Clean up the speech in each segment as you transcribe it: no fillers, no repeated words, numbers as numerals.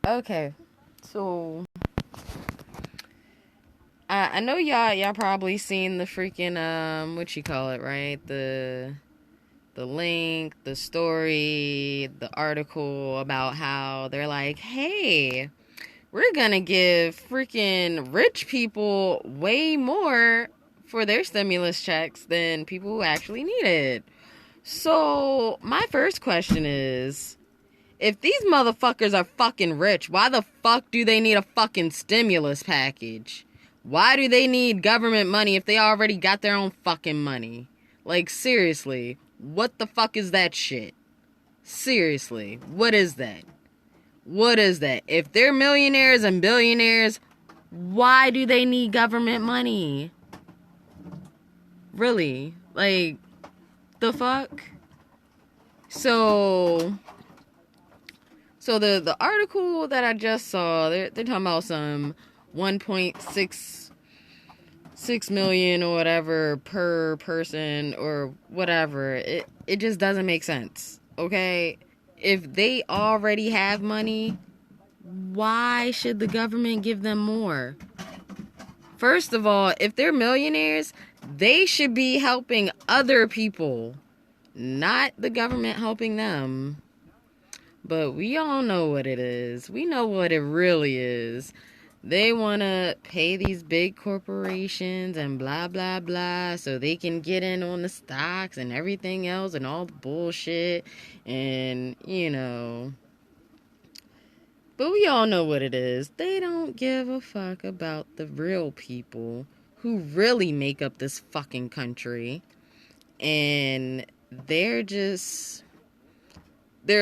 Okay, so I know y'all probably seen the freaking what you call it, right? The link, the story, the article about how they're like, hey, we're gonna give freaking rich people way more for their stimulus checks than people who actually need it. So my first question is, if these motherfuckers are fucking rich, why the fuck do they need a fucking stimulus package? Why do they need government money if they already got their own fucking money? Like, seriously, what the fuck is that shit? Seriously, what is that? What is that? If they're millionaires and billionaires, why do they need government money? Really? Like, the fuck? So the article that I just saw, they're talking about some 1.66 million or whatever per person or whatever. It just doesn't make sense. Okay? If they already have money, why should the government give them more? First of all, if they're millionaires, they should be helping other people, not the government helping them. But we all know what it is. We know what it really is. They want to pay these big corporations and blah, blah, blah, so they can get in on the stocks and everything else and all the bullshit. And, but we all know what it is. They don't give a fuck about the real people who really make up this fucking country. And they're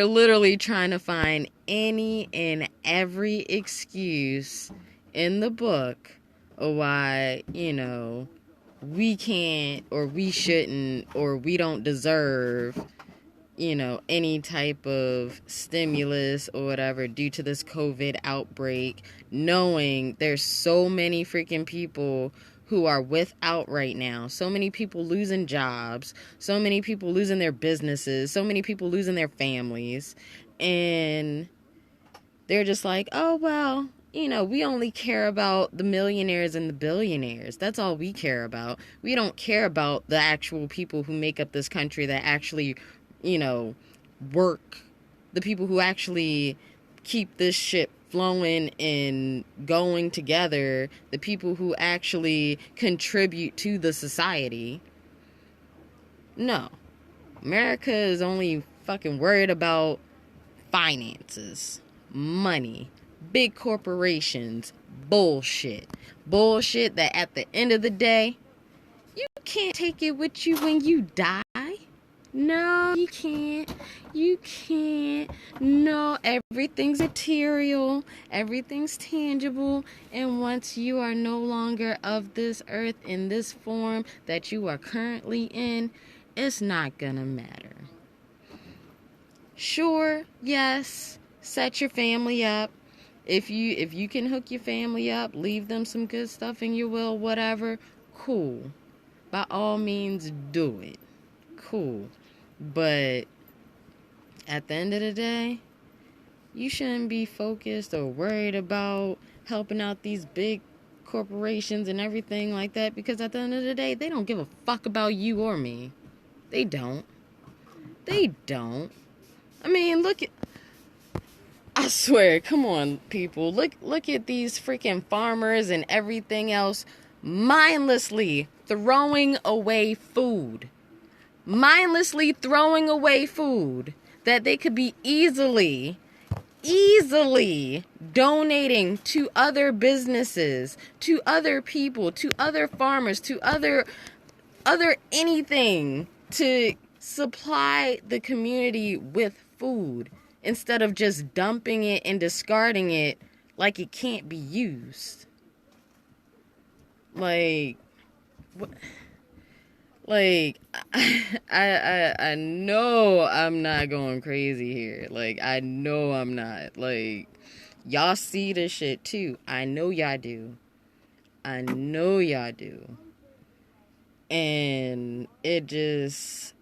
literally trying to find any and every excuse in the book of why, we can't or we shouldn't or we don't deserve, any type of stimulus or whatever due to this COVID outbreak, knowing there's so many freaking people who are without right now. So many people losing jobs, so many people losing their businesses, so many people losing their families. And they're just like, oh, well, we only care about the millionaires and the billionaires. That's all we care about. We don't care about the actual people who make up this country that actually, work. The people who actually keep this shit flowing and going together, the people who actually contribute to the society. No. America is only fucking worried about finances, money, big corporations, bullshit. Bullshit that at the end of the day, you can't take it with you when you die. No, you can't. You can't. No, everything's material. Everything's tangible. And once you are no longer of this earth in this form that you are currently in, it's not gonna matter. Sure, yes, set your family up. If you can hook your family up, leave them some good stuff in your will, whatever, cool. By all means, do it. Cool. But at the end of the day, you shouldn't be focused or worried about helping out these big corporations and everything like that, because at the end of the day, they don't give a fuck about you or me. They don't. They don't. I mean, I swear, come on, people. Look at these freaking farmers and everything else mindlessly throwing away food. Mindlessly throwing away food that they could be easily donating to other businesses, to other people, to other farmers, to other anything to supply the community with food instead of just dumping it and discarding it like it can't be used. Like, what? Like, I know I'm not going crazy here. Like, I know I'm not. Like, y'all see this shit too. I know y'all do. I know y'all do. And it just...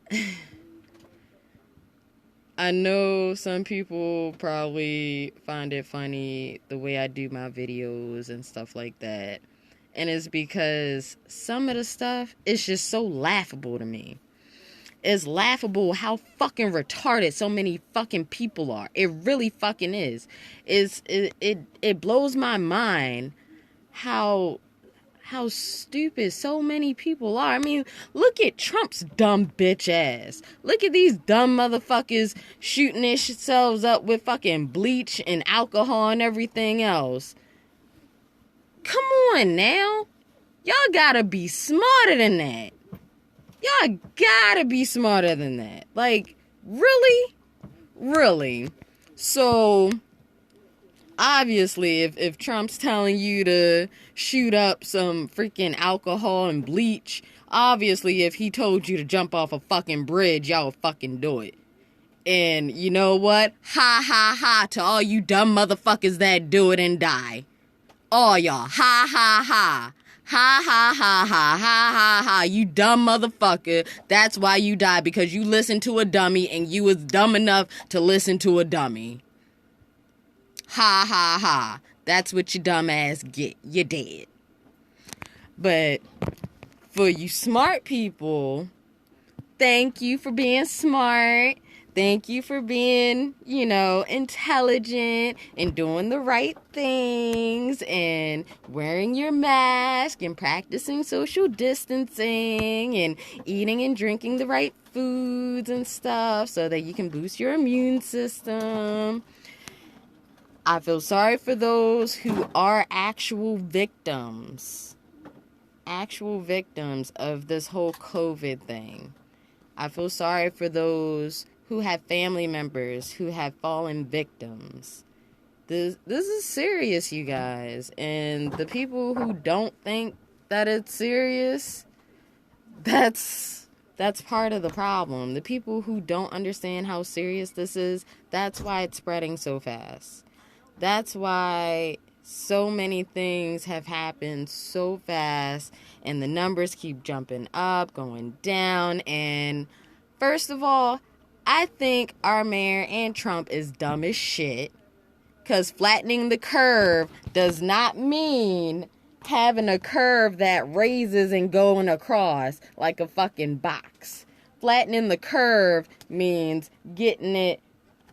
I know some people probably find it funny the way I do my videos and stuff like that. And it's because some of the stuff is just so laughable to me. It's laughable how fucking retarded so many fucking people are. It really fucking is. It blows my mind how stupid so many people are. I mean, look at Trump's dumb bitch ass. Look at these dumb motherfuckers shooting themselves up with fucking bleach and alcohol and everything else. Come on now. Y'all gotta be smarter than that. Y'all gotta be smarter than that. Like, really? Really? So, obviously, if Trump's telling you to shoot up some freaking alcohol and bleach, obviously, if he told you to jump off a fucking bridge, y'all would fucking do it. And you know what? Ha ha ha to all you dumb motherfuckers that do it and die. All y'all. Ha ha ha. Ha ha ha ha ha ha ha. You dumb motherfucker. That's why you die, because you listened to a dummy and you was dumb enough to listen to a dummy. Ha ha ha. That's what your dumb ass get. You're dead. But for you smart people, thank you for being smart. Thank you for being, intelligent and doing the right things and wearing your mask and practicing social distancing and eating and drinking the right foods and stuff so that you can boost your immune system. I feel sorry for those who are actual victims of this whole COVID thing. I feel sorry for those who have family members who have fallen victims. This is serious, you guys. And the people who don't think that it's serious, that's part of the problem. The people who don't understand how serious this is, that's why it's spreading so fast. That's why so many things have happened so fast and the numbers keep jumping up, going down. And first of all, I think our mayor and Trump is dumb as shit, because flattening the curve does not mean having a curve that raises and going across like a fucking box. Flattening the curve means getting it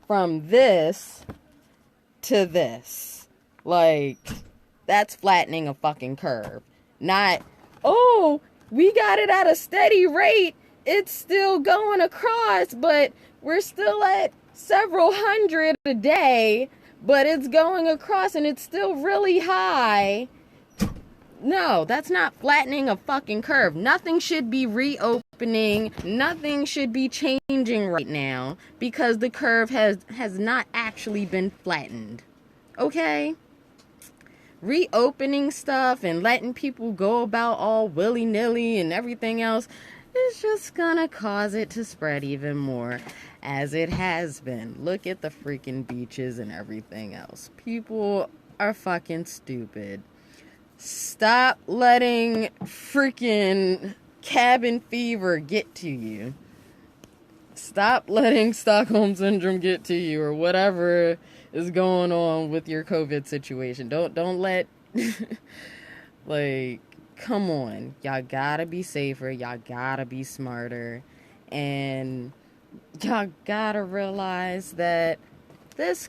from this to this. Like, that's flattening a fucking curve. Not, oh, we got it at a steady rate. It's still going across, but we're still at several hundred a day, but it's going across and it's still really high. No, that's not flattening a fucking curve. Nothing should be reopening. Nothing should be changing right now because the curve has not actually been flattened. Okay? Reopening stuff and letting people go about all willy-nilly and everything else is just gonna cause it to spread even more, as it has been. Look at the freaking beaches and everything else. People are fucking stupid. Stop letting freaking cabin fever get to you. Stop letting Stockholm Syndrome get to you, or whatever is going on with your COVID situation. Don't let like, come on. Y'all gotta be safer. Y'all gotta be smarter. And y'all gotta realize that this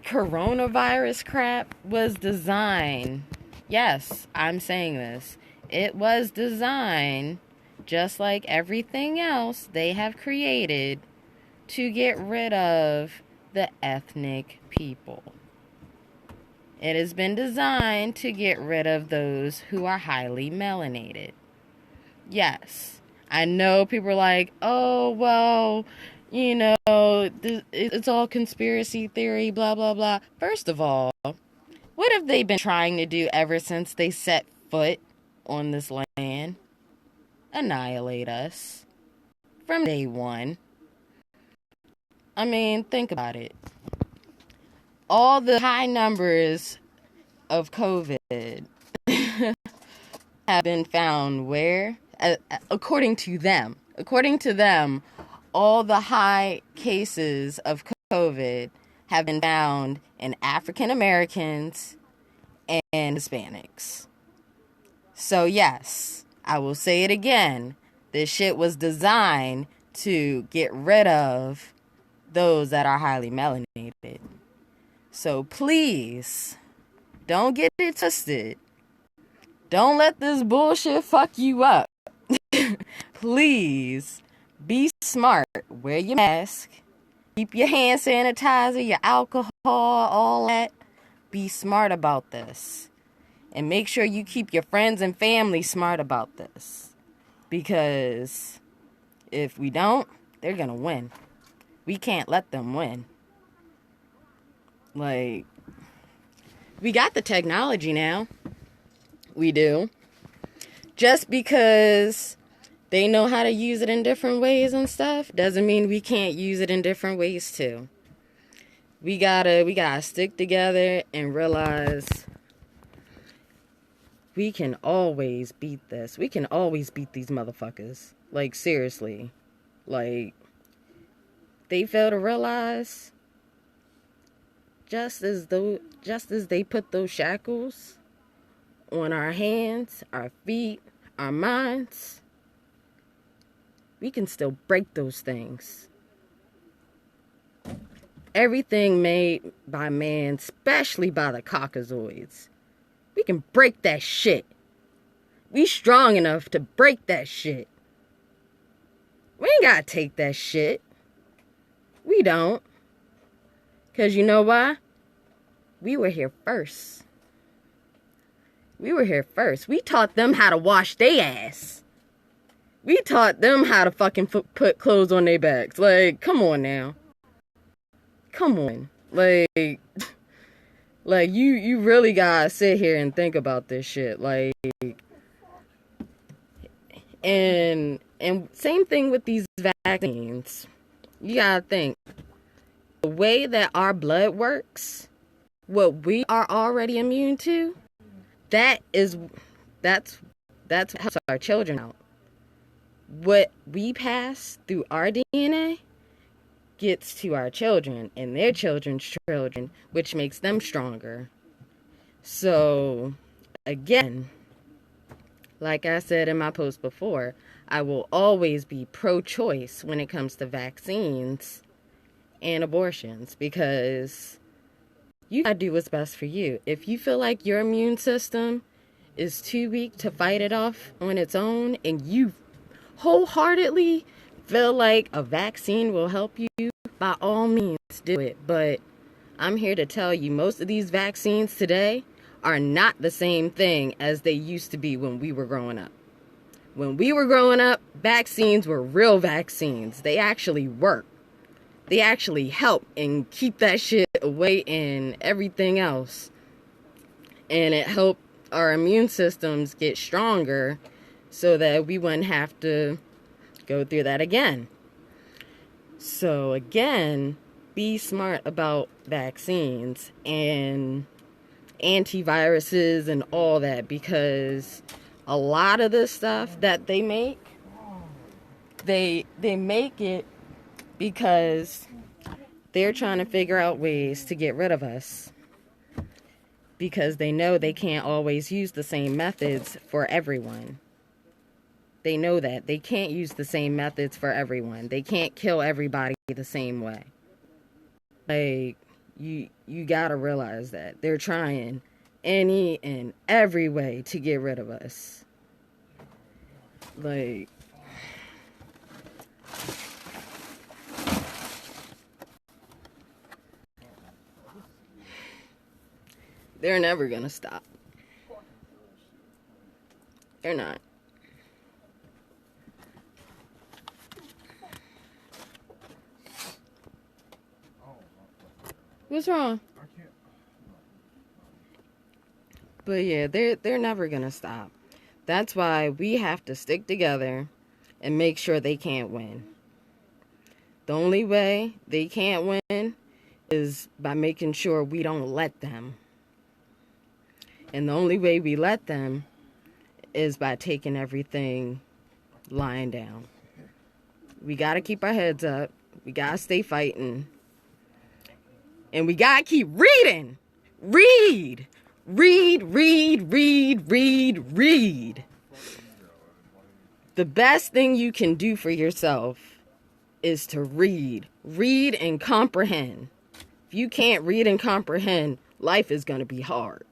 coronavirus crap was designed. Yes, I'm saying this. It was designed, just like everything else they have created, to get rid of the ethnic people. It has been designed to get rid of those who are highly melanated. Yes, I know people are like, oh, well, it's all conspiracy theory, blah, blah, blah. First of all, what have they been trying to do ever since they set foot on this land? Annihilate us. From day one. I mean, think about it. All the high numbers of COVID have been found where? According to them. According to them, all the high cases of COVID have been found in African Americans and Hispanics. So yes, I will say it again. This shit was designed to get rid of those that are highly melanated. So please, don't get it twisted. Don't let this bullshit fuck you up. Please, be smart. Wear your mask. Keep your hand sanitizer, your alcohol, all that. Be smart about this. And make sure you keep your friends and family smart about this. Because if we don't, they're gonna win. We can't let them win. Like, we got the technology now. We do. Just because they know how to use it in different ways and stuff doesn't mean we can't use it in different ways too. We gotta stick together and realize we can always beat this. We can always beat these motherfuckers. Like, seriously. Like, they fail to realize just as they put those shackles on our hands, our feet, our minds, we can still break those things. Everything made by man, especially by the Caucasoids, we can break that shit. We strong enough to break that shit. We ain't gotta take that shit. We don't. Because you know why? We were here first. We were here first. We taught them how to wash their ass. We taught them how to fucking put clothes on their backs. Like, come on now. Come on. Like you really gotta sit here and think about this shit. Like, and same thing with these vaccines. You gotta think. The way that our blood works, what we are already immune to, that's helps our children out. What we pass through our DNA gets to our children and their children's children, which makes them stronger. So, again, like I said in my post before, I will always be pro-choice when it comes to vaccines and abortions, because you gotta do what's best for you. If you feel like your immune system is too weak to fight it off on its own, and you wholeheartedly feel like a vaccine will help you, by all means do it. But I'm here to tell you, most of these vaccines today are not the same thing as they used to be when we were growing up. When we were growing up, vaccines were real vaccines. They actually work. They actually help and keep that shit away and everything else. And it helped our immune systems get stronger so that we wouldn't have to go through that again. So again, be smart about vaccines and antiviruses and all that, because a lot of the stuff that they make, they make it because they're trying to figure out ways to get rid of us, because they know they can't always use the same methods for everyone. They know that they can't use the same methods for everyone. They can't kill everybody the same way. Like, you gotta realize that they're trying any and every way to get rid of us. Like, they're never gonna stop. They're not. What's wrong? But yeah, they're never gonna stop. That's why we have to stick together and make sure they can't win. The only way they can't win is by making sure we don't let them. And the only way we let them is by taking everything lying down. We gotta keep our heads up. We gotta stay fighting. And we gotta keep reading. Read. Read, read, read, read, read. The best thing you can do for yourself is to read. Read and comprehend. If you can't read and comprehend, life is gonna be hard.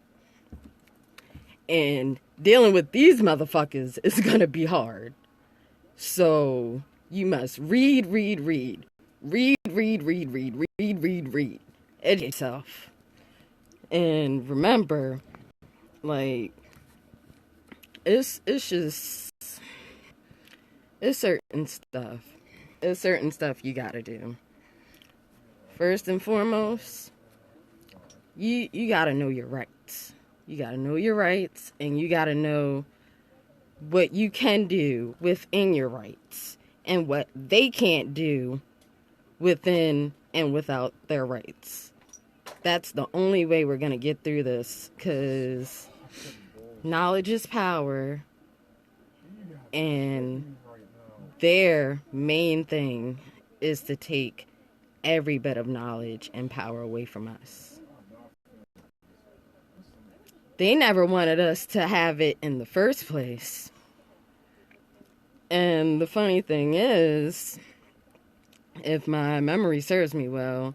And dealing with these motherfuckers is gonna be hard. So you must read, read, read. Read, read, read, read, read, read, read. Educate yourself. And remember, like, it's just, it's certain stuff. It's certain stuff you gotta do. First and foremost, you gotta know your rights. You gotta know your rights, and you gotta know what you can do within your rights and what they can't do within and without their rights. That's the only way we're gonna get through this, because knowledge is power, and their main thing is to take every bit of knowledge and power away from us. They never wanted us to have it in the first place. And the funny thing is, if my memory serves me well,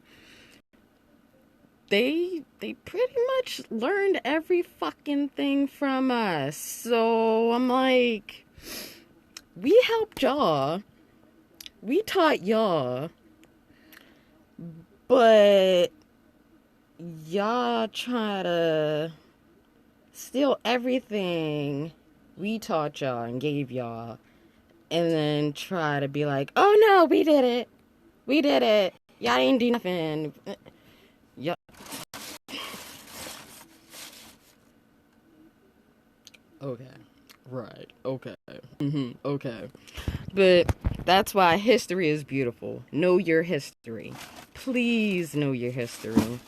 they pretty much learned every fucking thing from us. So I'm like, we helped y'all. We taught y'all. But y'all try to steal everything we taught y'all and gave y'all, and then try to be like, oh no, we did it. We did it. Y'all didn't do nothing. Yup. Okay. Right. Okay. Okay. But that's why history is beautiful. Know your history. Please know your history.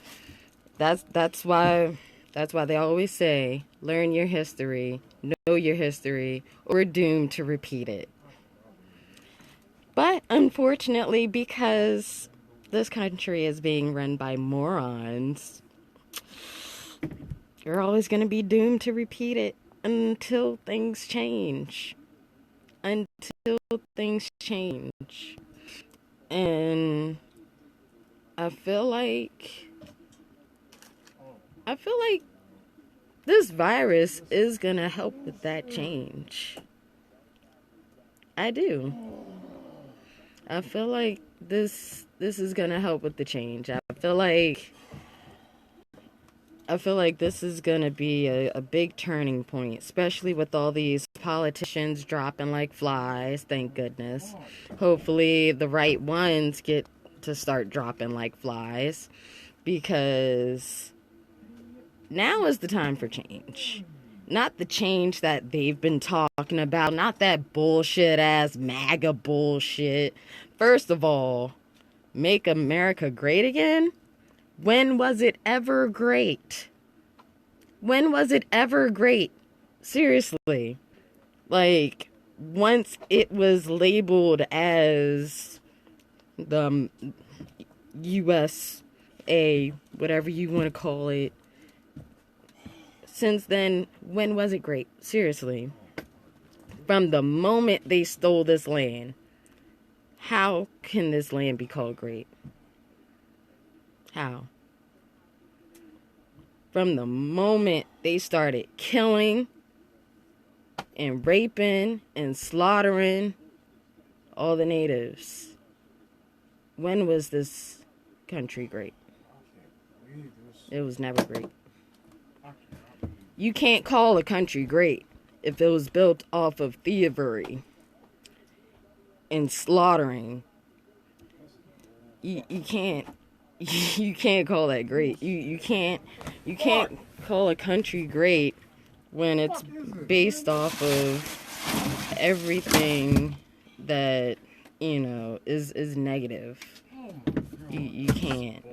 That's why they always say, learn your history, know your history, or we're doomed to repeat it. But unfortunately, because this country is being run by morons, you're always going to be doomed to repeat it until things change. Until things change. And I feel like this virus is going to help with that change. I do. I feel like this is going to help with the change. I feel like this is going to be a big turning point, especially with all these politicians dropping like flies, thank goodness. Hopefully the right ones get to start dropping like flies, because now is the time for change. Not the change that they've been talking about. Not that bullshit ass MAGA bullshit. First of all, make America great again? When was it ever great? When was it ever great? Seriously. Like, once it was labeled as the USA, whatever you want to call it, since then, when was it great? Seriously. From the moment they stole this land, how can this land be called great? How? From the moment they started killing and raping and slaughtering all the natives, when was this country great? It was never great. You can't call a country great if it was built off of thievery and slaughtering. You can't call that great. You can't call a country great when it's based off of everything that, is negative. You can't.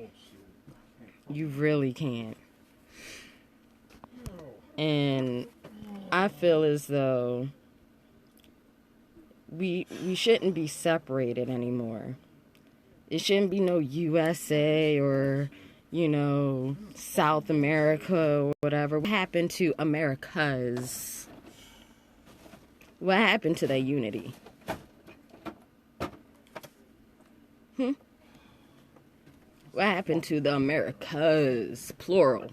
You really can't. And I feel as though we shouldn't be separated anymore. It shouldn't be no USA or, South America or whatever. What happened to Americas? What happened to that unity? What happened to the Americas, plural?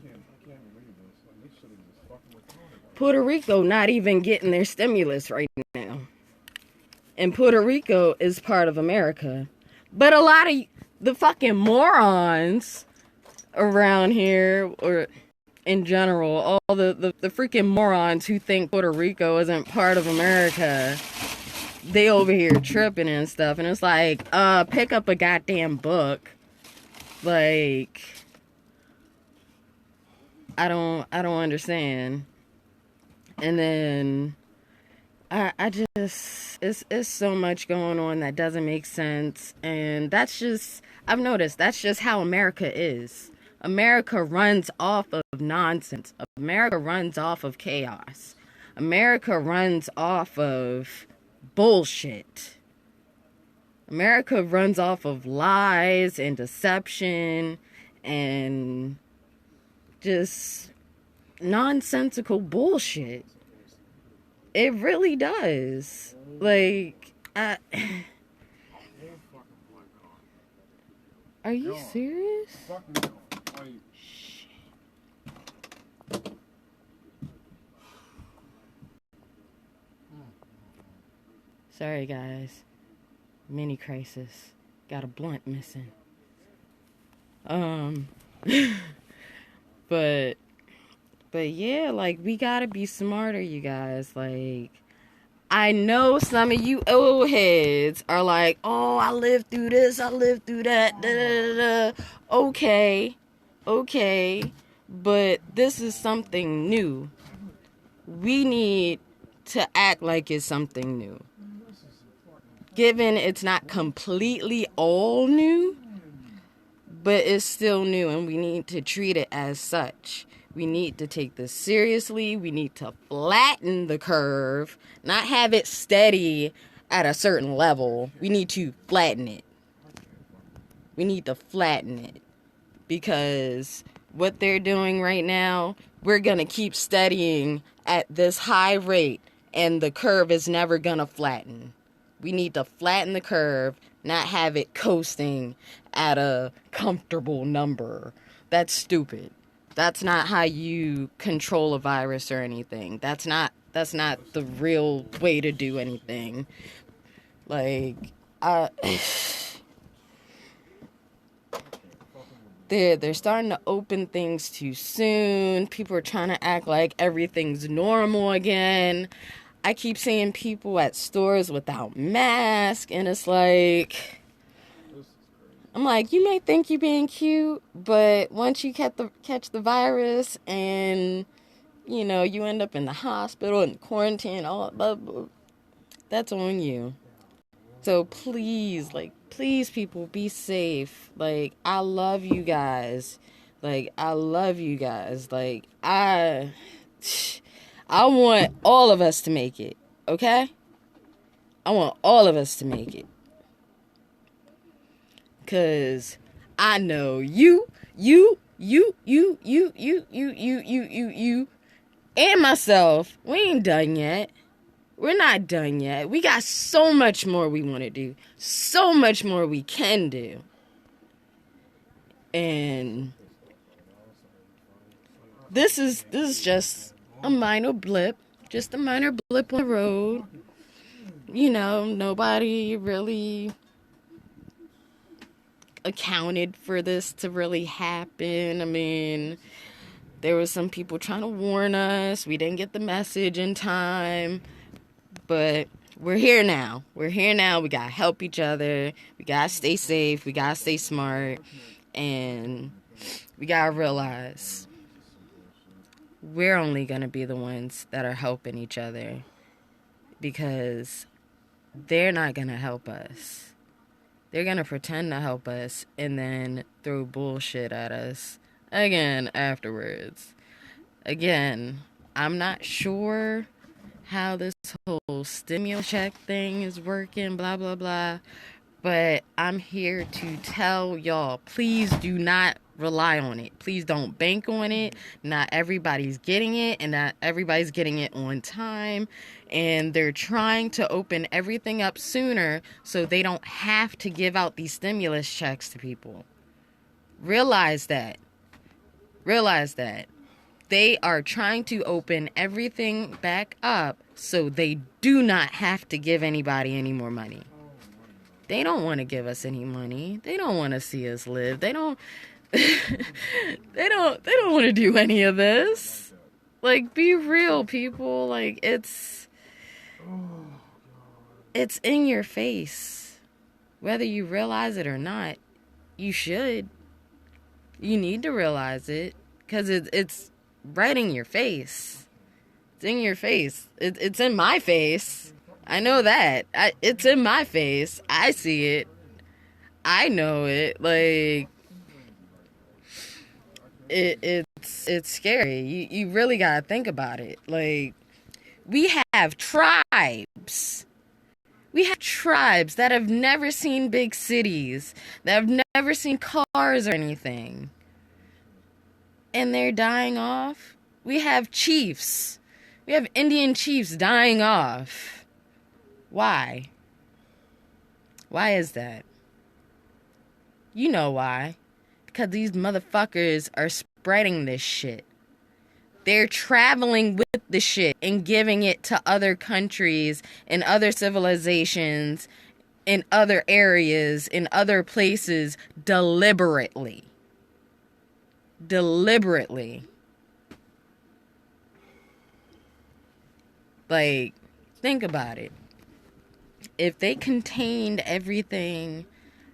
Puerto Rico not even getting their stimulus right now. And Puerto Rico is part of America. But a lot of the fucking morons around here, or in general, all the freaking morons who think Puerto Rico isn't part of America, they over here tripping and stuff. And it's like, pick up a goddamn book. Like, I don't understand. And then I just, it's so much going on that doesn't make sense. And that's just, I've noticed, that's just how America is. America runs off of nonsense. America runs off of chaos. America runs off of bullshit. America runs off of lies and deception and just nonsensical bullshit. It really does. Like, are you serious? Sorry, guys. Mini crisis. Got a blunt missing. But yeah, like, we gotta be smarter, you guys. Like, I know some of you old heads are like, oh, I lived through this, I lived through that, da da da da. Okay, but this is something new. We need to act like it's something new. Given it's not completely all new, but it's still new, and we need to treat it as such. We need to take this seriously. We need to flatten the curve, not have it steady at a certain level. We need to flatten it. We need to flatten it. Because what they're doing right now, we're going to keep studying at this high rate, and the curve is never going to flatten. We need to flatten the curve, not have it coasting at a comfortable number. That's stupid. That's not how you control a virus or anything. That's not the real way to do anything. Like, they're starting to open things too soon. People are trying to act like everything's normal again. I keep seeing people at stores without masks, and it's like, I'm like, you may think you're being cute, but once you catch the virus and, you end up in the hospital and quarantine, all blah, blah, that's on you. So please, people, be safe. Like, I love you guys. Like, I want all of us to make it, okay? I want all of us to make it. Because I know you, and myself, we ain't done yet. We're not done yet. We got so much more we want to do. So much more we can do. And this is just a minor blip. Just a minor blip on the road. Nobody really accounted for this to really happen. I mean, there was some people trying to warn us. We didn't get the message in time. But we're here now. We gotta help each other. We gotta stay safe. We gotta stay smart. And we gotta realize we're only gonna be the ones that are helping each other, because they're not gonna help us. They're gonna pretend to help us and then throw bullshit at us again afterwards. Again, I'm not sure how this whole stimulus check thing is working, blah, blah, blah. But I'm here to tell y'all, please do not rely on it. Please don't bank on it. Not everybody's getting it, and not everybody's getting it on time. And they're trying to open everything up sooner so they don't have to give out these stimulus checks to people. Realize that. Realize that. They are trying to open everything back up so they do not have to give anybody any more money. They don't want to give us any money. They don't want to see us live. They don't they don't want to do any of this. Like, be real, people. Like, it's in your face. Whether you realize it or not, you should. You need to realize it, because it's right in your face. It's in your face. It's in my face. I know that. It's in my face. I see it. I know it. Like, it's scary. You really gotta think about it. Like, we have tribes. We have tribes that have never seen big cities, that have never seen cars or anything. And they're dying off. We have chiefs. We have Indian chiefs dying off. Why? Why is that? You know why. Because these motherfuckers are spreading this shit. They're traveling with the shit and giving it to other countries and other civilizations in other areas, in other places, deliberately. Deliberately. Like, think about it. If they contained everything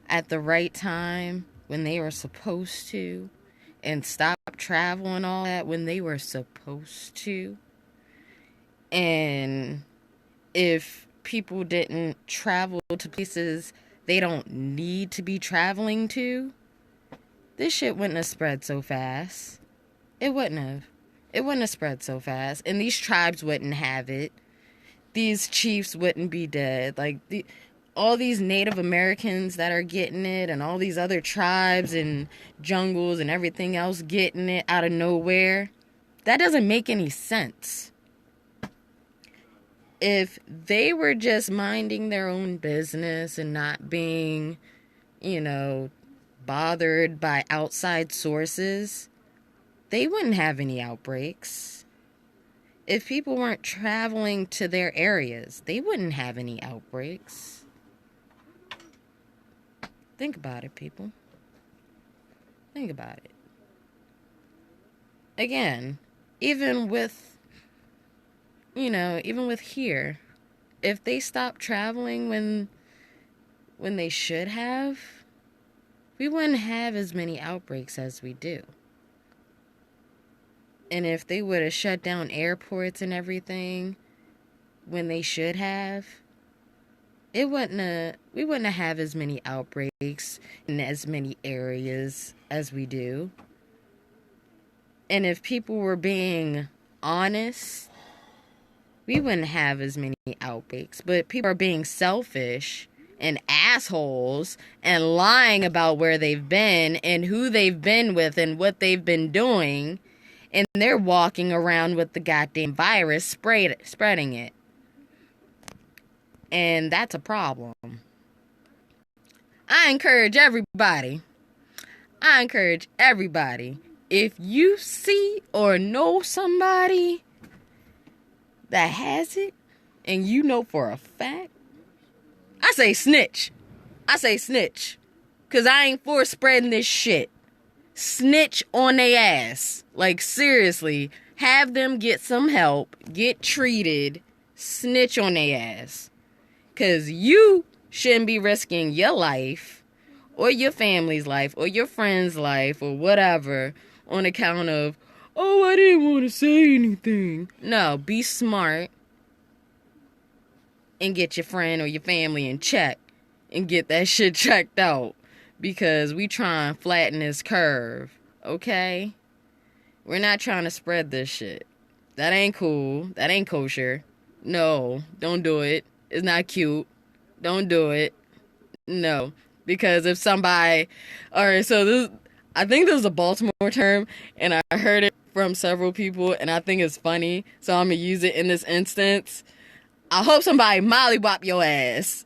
at the right time when they were supposed to, and stopped travel and all that when they were supposed to, and if people didn't travel to places they don't need to be traveling to, this shit wouldn't have spread so fast. It wouldn't have. It wouldn't have spread so fast. And these tribes wouldn't have it. These chiefs wouldn't be dead. Like, all these Native Americans that are getting it, and all these other tribes and jungles and everything else getting it out of nowhere, that doesn't make any sense. If they were just minding their own business and not being, bothered by outside sources, they wouldn't have any outbreaks. If people weren't traveling to their areas, they wouldn't have any outbreaks. Think about it, people. Think about it. Again, even with here, if they stopped traveling when they should have, we wouldn't have as many outbreaks as we do. And if they would have shut down airports and everything when they should have, we wouldn't have as many outbreaks in as many areas as we do. And if people were being honest, we wouldn't have as many outbreaks. But people are being selfish and assholes and lying about where they've been and who they've been with and what they've been doing. And they're walking around with the goddamn virus, spreading it. And that's a problem. I encourage everybody, if you see or know somebody that has it, and you know for a fact, I say snitch. Because I ain't for spreading this shit. Snitch on they ass. Like, seriously, have them get some help, get treated, snitch on they ass. Because you shouldn't be risking your life, or your family's life, or your friend's life, or whatever, on account of, oh, I didn't want to say anything. No, be smart and get your friend or your family in check and get that shit checked out. Because we try and flatten this curve, okay? We're not trying to spread this shit. That ain't cool. That ain't kosher. No, don't do it. It's not cute. Don't do it. No, because if somebody, all right, so this, I think this is a Baltimore term, and I heard it from several people, and I think it's funny, so I'm gonna use it in this instance. I hope somebody mollywop your ass.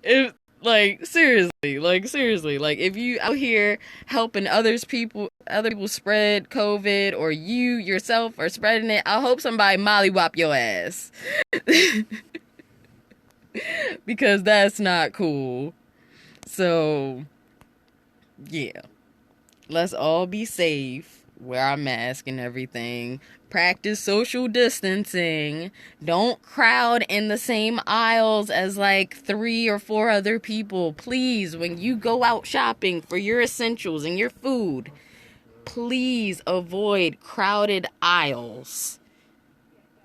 If seriously, like if you out here helping other people spread COVID, or you yourself are spreading it, I hope somebody mollywop your ass. Because that's not cool. So, yeah. Let's all be safe. Wear our mask and everything. Practice social distancing. Don't crowd in the same aisles as like 3 or 4 other people. Please, when you go out shopping for your essentials and your food, please avoid crowded aisles.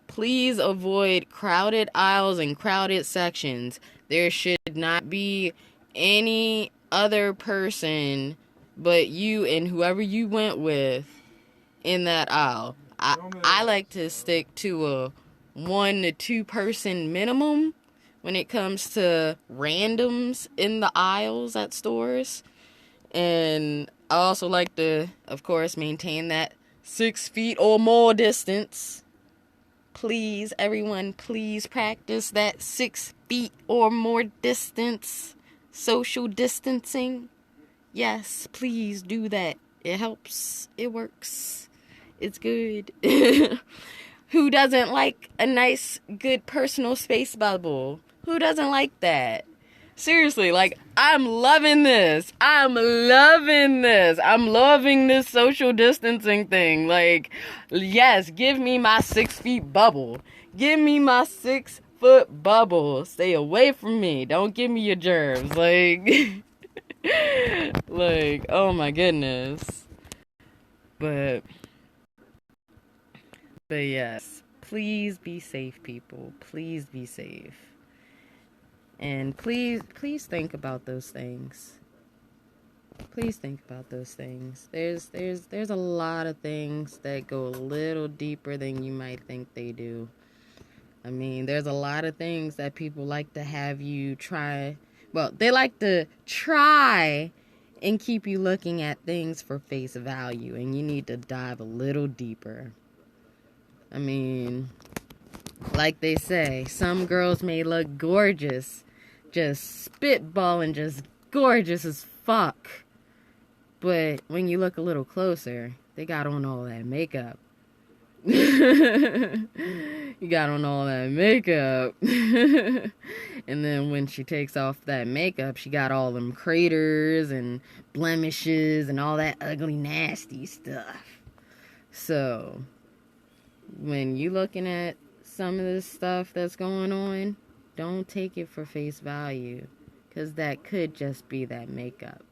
Please avoid crowded aisles and crowded sections. There should not be any other person but you and whoever you went with in that aisle. I like to stick to a 1 to 2 person minimum when it comes to randoms in the aisles at stores. And I also like to, of course, maintain that 6 feet or more distance. Please, everyone, please practice that 6 feet or more distance. Social distancing. Yes, please do that. It helps. It works. It's good. Who doesn't like a nice, good personal space bubble? Who doesn't like that? Seriously, like, I'm loving this. I'm loving this. I'm loving this social distancing thing. Like, yes, give me my 6 feet bubble. Give me my 6-foot bubble. Stay away from me. Don't give me your germs. Like, like, oh my goodness. But yes, please be safe, people. Please be safe. And please think about those things. Please think about those things. There's a lot of things that go a little deeper than you might think they do. I mean, there's a lot of things that people like to have you try. Well, they like to try and keep you looking at things for face value, and you need to dive a little deeper. I mean, like they say, some girls may look gorgeous, just spitballing, just gorgeous as fuck. But when you look a little closer, they got on all that makeup. You got on all that makeup. And then when she takes off that makeup, she got all them craters and blemishes and all that ugly, nasty stuff. So, when you looking at some of this stuff that's going on, don't take it for face value, because that could just be that makeup.